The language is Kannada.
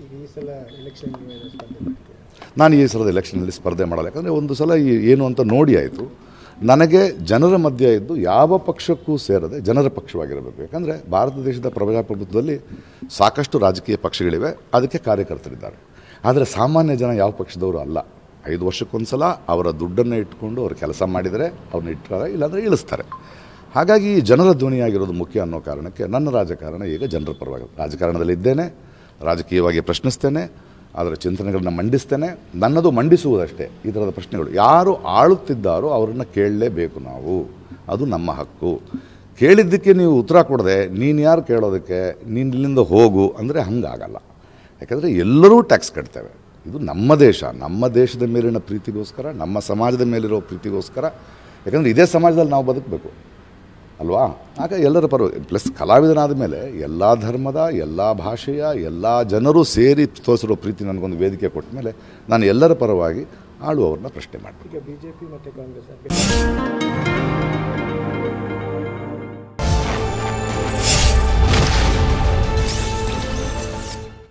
ಈಗ ಈ ಸಲ ಎಲೆಕ್ಷನ್ ನಾನು ಈ ಸಲದ ಎಲೆಕ್ಷನಲ್ಲಿ ಸ್ಪರ್ಧೆ ಮಾಡಲ್ಲ. ಯಾಕಂದರೆ ಒಂದು ಸಲ ಏನು ಅಂತ ನೋಡಿ ಆಯಿತು. ನನಗೆ ಜನರ ಮಧ್ಯೆ ಇದ್ದು ಯಾವ ಪಕ್ಷಕ್ಕೂ ಸೇರದೆ ಜನರ ಪಕ್ಷವಾಗಿರಬೇಕು. ಯಾಕಂದರೆ ಭಾರತ ದೇಶದ ಪ್ರಜಾಪ್ರಭುತ್ವದಲ್ಲಿ ಸಾಕಷ್ಟು ರಾಜಕೀಯ ಪಕ್ಷಗಳಿವೆ, ಅದಕ್ಕೆ ಕಾರ್ಯಕರ್ತರಿದ್ದಾರೆ. ಆದರೆ ಸಾಮಾನ್ಯ ಜನ ಯಾವ ಪಕ್ಷದವರು ಅಲ್ಲ. 5 ವರ್ಷಕ್ಕೊಂದು ಸಲ ಅವರ ದುಡ್ಡನ್ನು ಇಟ್ಕೊಂಡು ಅವರು ಕೆಲಸ ಮಾಡಿದರೆ ಅವ್ರನ್ನ ಇಟ್ಟಾರೆ, ಇಲ್ಲಾಂದರೆ ಇಳಿಸ್ತಾರೆ. ಹಾಗಾಗಿ ಜನರ ಧ್ವನಿಯಾಗಿರೋದು ಮುಖ್ಯ ಅನ್ನೋ ಕಾರಣಕ್ಕೆ ನನ್ನ ರಾಜಕಾರಣ ಈಗ ಜನರ ಪರವಾಗಿ ರಾಜಕಾರಣದಲ್ಲಿ ಇದ್ದೇನೆ. ರಾಜಕೀಯವಾಗಿ ಪ್ರಶ್ನಿಸ್ತೇನೆ, ಅದರ ಚಿಂತನೆಗಳನ್ನ ಮಂಡಿಸ್ತೇನೆ. ನನ್ನದು ಮಂಡಿಸುವುದಷ್ಟೇ. ಈ ಥರದ ಪ್ರಶ್ನೆಗಳು ಯಾರು ಆಳುತ್ತಿದ್ದಾರೋ ಅವರನ್ನು ಕೇಳಲೇಬೇಕು ನಾವು. ಅದು ನಮ್ಮ ಹಕ್ಕು. ಕೇಳಿದ್ದಕ್ಕೆ ನೀವು ಉತ್ತರ ಕೊಡದೆ ನೀನು ಯಾರು ಕೇಳೋದಕ್ಕೆ, ನೀನು ಇಲ್ಲಿಂದ ಹೋಗು ಅಂದರೆ ಹಂಗಾಗಲ್ಲ. ಯಾಕಂದರೆ ಎಲ್ಲರೂ ಟ್ಯಾಕ್ಸ್ ಕಟ್ತೇವೆ. ಇದು ನಮ್ಮ ದೇಶ. ನಮ್ಮ ದೇಶದ ಮೇಲಿನ ಪ್ರೀತಿಗೋಸ್ಕರ, ನಮ್ಮ ಸಮಾಜದ ಮೇಲಿರೋ ಪ್ರೀತಿಗೋಸ್ಕರ. ಯಾಕಂದರೆ ಇದೇ ಸಮಾಜದಲ್ಲಿ ನಾವು ಬದುಕಬೇಕು ಅಲ್ವಾ. ಆಗ ಎಲ್ಲರ ಪರವಾಗಿ ಪ್ಲಸ್ ಕಲಾವಿದನಾದ ಮೇಲೆ ಎಲ್ಲ ಧರ್ಮದ, ಎಲ್ಲ ಭಾಷೆಯ, ಎಲ್ಲ ಜನರು ಸೇರಿ ತೋರಿಸಿರೋ ಪ್ರೀತಿ ನನಗೊಂದು ವೇದಿಕೆ ಕೊಟ್ಟ ಮೇಲೆ ನಾನು ಎಲ್ಲರ ಪರವಾಗಿ ಆಳುವವ್ರನ್ನ ಪ್ರಶ್ನೆ ಮಾಡ್ತೀನಿ. ಈಗ ಬಿಜೆಪಿ ಮತ್ತು ಕಾಂಗ್ರೆಸ್